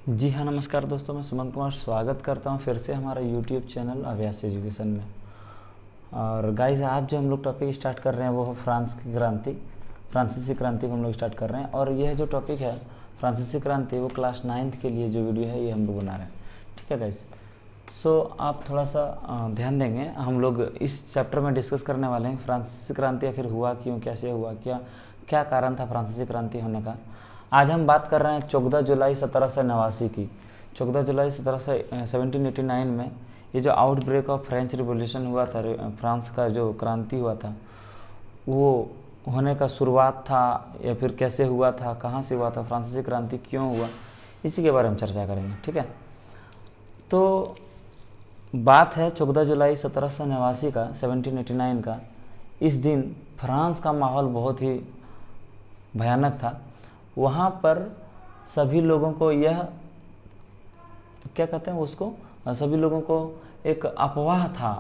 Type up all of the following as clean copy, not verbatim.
जी हाँ, नमस्कार दोस्तों, मैं सुमन कुमार स्वागत करता हूँ फिर से हमारा यूट्यूब चैनल अभ्यास एजुकेशन में। और गाइस, आज जो हम लोग टॉपिक स्टार्ट कर रहे हैं वो है फ्रांसीसी क्रांति को हम लोग स्टार्ट कर रहे हैं। और यह जो टॉपिक है फ्रांसीसी क्रांति, वो क्लास 9th के लिए जो वीडियो है ये हम लोग बना रहे हैं। ठीक है गाइस, सो आप थोड़ा सा ध्यान देंगे। हम लोग इस चैप्टर में डिस्कस करने वाले हैं फ्रांसीसी क्रांति आखिर हुआ क्यों, कैसे हुआ, क्या कारण था फ्रांसीसी क्रांति होने का। आज हम बात कर रहे हैं 14 जुलाई 1789 की। 14 जुलाई 1789 में ये जो आउटब्रेक ऑफ फ्रेंच रिवॉल्यूशन हुआ था, फ्रांस का जो क्रांति हुआ था, वो होने का शुरुआत था या फिर कैसे हुआ था, कहाँ से हुआ था, फ्रांसीसी क्रांति क्यों हुआ, इसी के बारे में चर्चा करेंगे। ठीक है, तो बात है 14 जुलाई 1789 का, 1789 का। इस दिन फ्रांस का माहौल बहुत ही भयानक था। वहाँ पर सभी लोगों को यह क्या कहते हैं उसको, सभी लोगों को एक अफवाह था,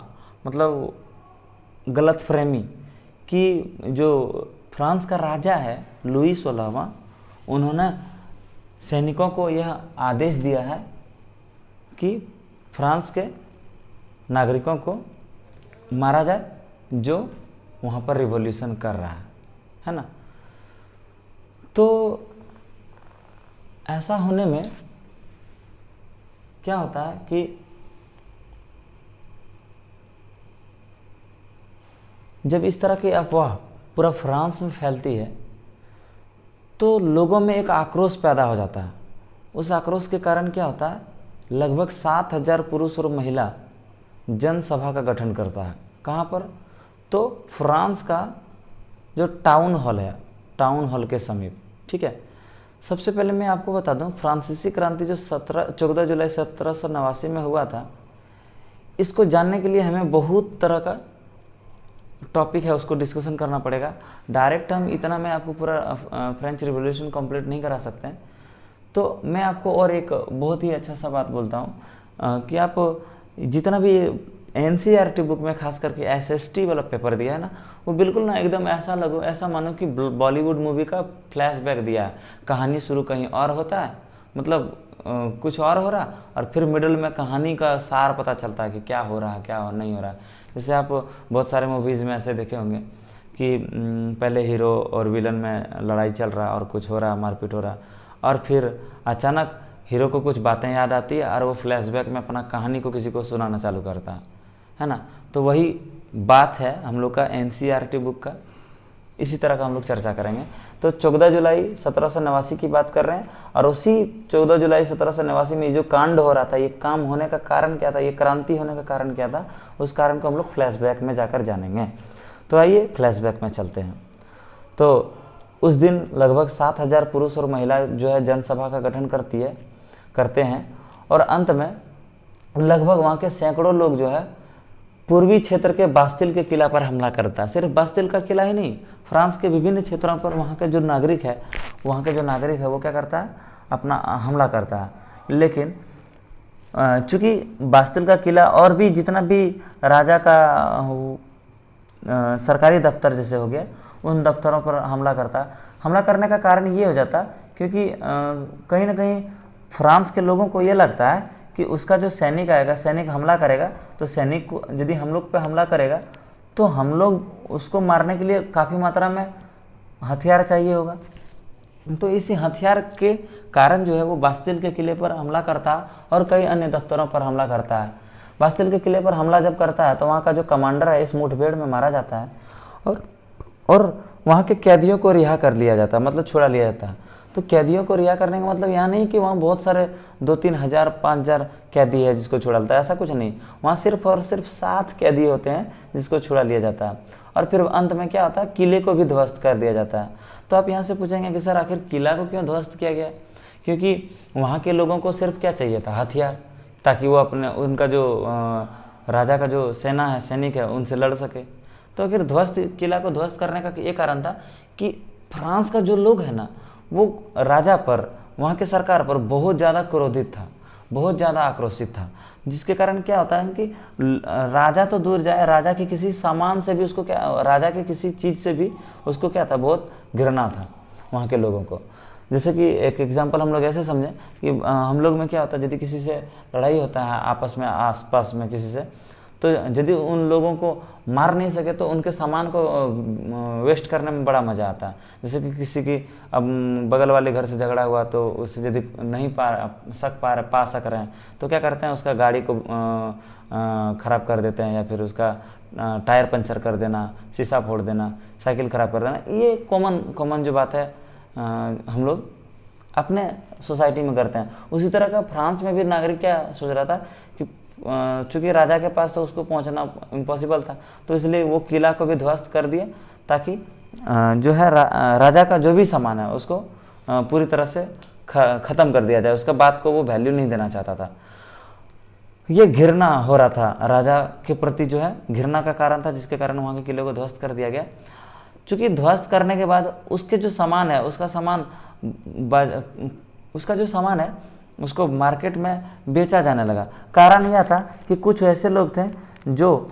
मतलब गलतफहमी कि जो फ्रांस का राजा है लुई 16वां, उन्होंने सैनिकों को यह आदेश दिया है कि फ्रांस के नागरिकों को मारा जाए जो वहाँ पर रिवॉल्यूशन कर रहा है ना। तो ऐसा होने में क्या होता है कि जब इस तरह की अफवाह पूरा फ्रांस में फैलती है तो लोगों में एक आक्रोश पैदा हो जाता है। उस आक्रोश के कारण क्या होता है, लगभग 7000 पुरुष और महिला जनसभा का गठन करता है। कहाँ पर? तो फ्रांस का जो टाउन हॉल है, टाउन हॉल के समीप। ठीक है, सबसे पहले मैं आपको बता दूं, फ्रांसीसी क्रांति जो 14 जुलाई 1789 में हुआ था, इसको जानने के लिए हमें बहुत तरह का टॉपिक है, उसको डिस्कशन करना पड़ेगा। डायरेक्ट हम इतना मैं आपको पूरा फ्रेंच रिवॉल्यूशन कंप्लीट नहीं करा सकते हैं। तो मैं आपको और एक बहुत ही अच्छा सा बात बोलता हूँ कि आप जितना भी NCERT बुक में खास करके SST वाला पेपर दिया है ना, वो बिल्कुल ना एकदम ऐसा मानो कि बॉलीवुड मूवी का फ्लैशबैक दिया है। कहानी शुरू कहीं और होता है, मतलब कुछ और हो रहा, और फिर मिडिल में कहानी का सार पता चलता है कि क्या हो रहा है, क्या नहीं हो रहा है। जैसे आप बहुत सारे मूवीज़ में ऐसे देखे होंगे कि पहले हीरो और विलन में लड़ाई चल रहा और कुछ हो रहा, मारपीट हो रहा, और फिर अचानक हीरो को कुछ बातें याद आती है और वो फ्लैशबैक में अपना कहानी को किसी को सुनाना चालू करता है ना। तो वही बात है हम लोग का NCERT बुक का, इसी तरह का हम लोग चर्चा करेंगे। तो 14 जुलाई 1789 की बात कर रहे हैं, और उसी 14 जुलाई 1789 में जो कांड हो रहा था, ये काम होने का कारण क्या था, ये क्रांति होने का कारण क्या था, उस कारण को हम लोग फ्लैशबैक में जाकर जानेंगे। तो आइए फ्लैशबैक में चलते हैं। तो उस दिन लगभग 7000 पुरुष और महिला जो है जनसभा का गठन करते हैं, और अंत में लगभग वहाँ के सैकड़ों लोग जो है पूर्वी क्षेत्र के बास्तिल के किला पर हमला करता है। सिर्फ बास्तिल का किला ही नहीं, फ्रांस के विभिन्न क्षेत्रों पर वहाँ के जो नागरिक है वो क्या करता है, अपना हमला करता है। लेकिन चूँकि बास्तिल का किला और भी जितना भी राजा का सरकारी दफ्तर जैसे हो गया, उन दफ्तरों पर हमला करता है। हमला करने का कारण ये हो जाता क्योंकि कहीं ना कहीं फ्रांस के लोगों को ये लगता है कि उसका जो सैनिक आएगा, सैनिक हमला करेगा, तो सैनिक को यदि हम लोग पे हमला करेगा तो हम लोग उसको मारने के लिए काफ़ी मात्रा में हथियार चाहिए होगा। तो इसी हथियार के कारण जो है वो बास्तिल के किले पर हमला करता है और कई अन्य दफ्तरों पर हमला करता है। बास्तिल के किले पर हमला जब करता है तो वहाँ का जो कमांडर है इस मुठभेड़ में मारा जाता है, और वहाँ के कैदियों को रिहा कर लिया जाता है, मतलब छुड़ा लिया जाता है। तो कैदियों को रिहा करने का मतलब यहाँ नहीं कि वहाँ बहुत सारे 2-3 हज़ार 5,000 कैदी है जिसको छुड़ा लेता है, ऐसा कुछ नहीं। वहाँ सिर्फ और सिर्फ 7 कैदी होते हैं जिसको छुड़ा लिया जाता है, और फिर अंत में क्या होता है, किले को भी ध्वस्त कर दिया जाता है। तो आप यहाँ से पूछेंगे कि सर आखिर किला को क्यों ध्वस्त किया गया? क्योंकि वहाँ के लोगों को सिर्फ क्या चाहिए था, हथियार, ताकि वो उनका जो राजा का जो सेना है, सैनिक है, उनसे लड़ सके। तो आखिर किला को ध्वस्त करने का ये कारण था कि फ्रांस का जो लोग है ना, वो राजा पर, वहाँ के सरकार पर बहुत ज़्यादा क्रोधित था, बहुत ज़्यादा आक्रोशित था, जिसके कारण क्या होता है कि राजा तो दूर जाए, राजा के किसी सामान से भी उसको क्या, राजा के किसी चीज़ से भी उसको क्या था, बहुत घृणा था वहाँ के लोगों को। जैसे कि एक एग्जांपल हम लोग ऐसे समझें कि हम लोग में क्या होता है, यदि किसी से लड़ाई होता है आपस में, आसपास में किसी से, तो यदि उन लोगों को मार नहीं सके तो उनके सामान को वेस्ट करने में बड़ा मज़ा आता है। जैसे कि किसी की अब बगल वाले घर से झगड़ा हुआ तो उससे यदि नहीं पा सक रहे हैं तो क्या करते हैं, उसका गाड़ी को ख़राब कर देते हैं, या फिर उसका टायर पंचर कर देना, शीशा फोड़ देना, साइकिल ख़राब कर देना। ये कॉमन जो बात है हम लोग अपने सोसाइटी में करते हैं। उसी तरह का फ्रांस में भी नागरिक क्या सोच रहा था कि चूँकि राजा के पास तो उसको पहुंचना इम्पॉसिबल था, तो इसलिए वो किला को भी ध्वस्त कर दिए ताकि जो है राजा का जो भी सामान है उसको पूरी तरह से ख़त्म कर दिया जाए। उसका बात को वो वैल्यू नहीं देना चाहता था। ये घृणा हो रहा था राजा के प्रति, जो है घृणा का कारण था, जिसके कारण वहाँ के किले को ध्वस्त कर दिया गया। चूँकि ध्वस्त करने के बाद उसके जो सामान है उसका जो सामान है उसको मार्केट में बेचा जाने लगा। कारण यह था कि कुछ ऐसे लोग थे जो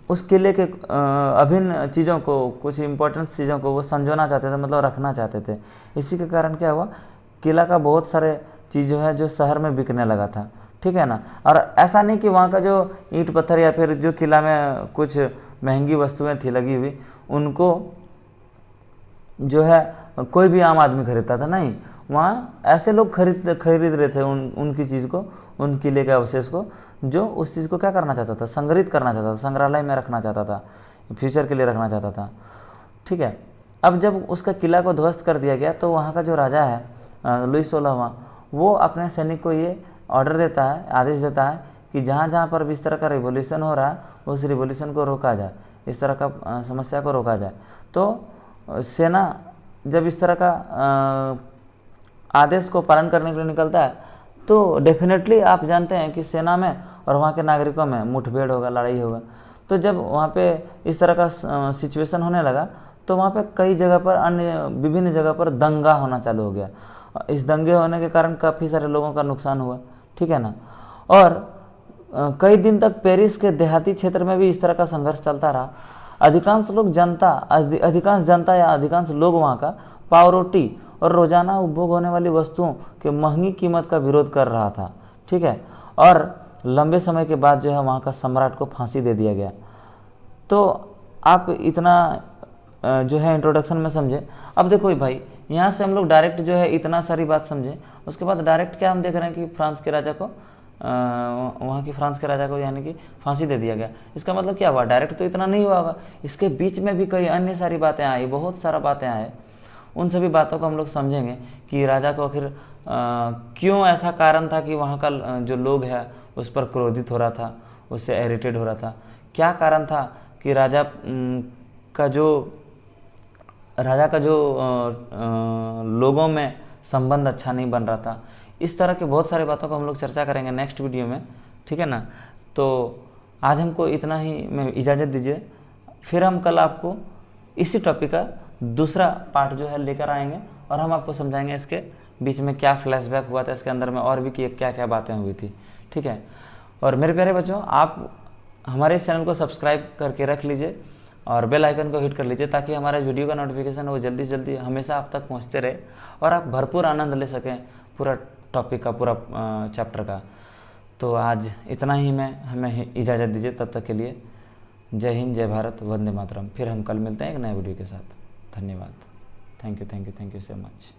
उस किले के अभिन्न चीज़ों को, कुछ इम्पोर्टेंट चीज़ों को वो संजोना चाहते थे, मतलब रखना चाहते थे। इसी के कारण क्या हुआ, किला का बहुत सारे चीज़ जो है जो शहर में बिकने लगा था, ठीक है ना। और ऐसा नहीं कि वहाँ का जो ईंट पत्थर या फिर जो किला में कुछ महंगी वस्तुएं थी लगी हुई, उनको जो है कोई भी आम आदमी खरीदता था, नहीं। वहाँ ऐसे लोग खरीद रहे थे उनकी चीज़ को, उन किले के अवशेष को, जो उस चीज़ को क्या करना चाहता था, संग्रहित करना चाहता था, संग्रहालय में रखना चाहता था, फ्यूचर के लिए रखना चाहता था, ठीक है। अब जब उसका किला को ध्वस्त कर दिया गया तो वहाँ का जो राजा है लुई 16वां, वो अपने सैनिक को ये ऑर्डर देता है, आदेश देता है कि जहाँ जहाँ पर भी इस तरह का रिवॉल्यूशन हो रहा है उस रिवॉल्यूशन को रोका जाए, इस तरह का समस्या को रोका जाए। तो सेना जब इस तरह का आदेश को पालन करने के लिए निकलता है तो डेफिनेटली आप जानते हैं कि सेना में और वहाँ के नागरिकों में मुठभेड़ होगा, लड़ाई होगा। तो जब वहाँ पे इस तरह का सिचुएशन होने लगा तो वहाँ पे कई जगह पर, अन्य विभिन्न जगह पर दंगा होना चालू हो गया। इस दंगे होने के कारण काफ़ी सारे लोगों का नुकसान हुआ, ठीक है ना। और कई दिन तक पेरिस के देहाती क्षेत्र में भी इस तरह का संघर्ष चलता रहा। अधिकांश जनता या अधिकांश लोग वहाँ का पावरोटी और रोजाना उपभोग होने वाली वस्तुओं के महंगी कीमत का विरोध कर रहा था, ठीक है। और लंबे समय के बाद जो है वहाँ का सम्राट को फांसी दे दिया गया। तो आप इतना जो है इंट्रोडक्शन में समझे। अब देखो भाई, यहाँ से हम लोग डायरेक्ट जो है इतना सारी बात समझे, उसके बाद डायरेक्ट क्या हम देख रहे हैं कि फ्रांस के राजा को वहाँ की फ्रांस के राजा को यानी कि फांसी दे दिया गया। इसका मतलब क्या हुआ, डायरेक्ट तो इतना नहीं हुआ होगा, इसके बीच में भी कई अन्य सारी बातें आई, बहुत सारा बातें आए। उन सभी बातों को हम लोग समझेंगे कि राजा को आखिर क्यों ऐसा कारण था कि वहाँ का जो लोग है उस पर क्रोधित हो रहा था, उससे इरिटेट हो रहा था। क्या कारण था कि राजा का जो लोगों में संबंध अच्छा नहीं बन रहा था। इस तरह के बहुत सारे बातों को हम लोग चर्चा करेंगे नेक्स्ट वीडियो में, ठीक है ना। तो आज हमको इतना ही में इजाज़त दीजिए, फिर हम कल आपको इसी टॉपिक का दूसरा पार्ट जो है लेकर आएंगे और हम आपको समझाएंगे इसके बीच में क्या फ्लैशबैक हुआ था, इसके अंदर में और भी क्या क्या बातें हुई थी, ठीक है। और मेरे प्यारे बच्चों, आप हमारे इस चैनल को सब्सक्राइब करके रख लीजिए और बेल आइकन को हिट कर लीजिए ताकि हमारे वीडियो का नोटिफिकेशन वो जल्दी से जल्दी हमेशा आप तक पहुंचते रहे और आप भरपूर आनंद ले सकें पूरा टॉपिक का, पूरा चैप्टर का। तो आज इतना ही हमें इजाज़त दीजिए, तब तक के लिए जय हिंद, जय भारत, वंदे मातरम। फिर हम कल मिलते हैं एक नए वीडियो के साथ। धन्यवाद। Thank you so much.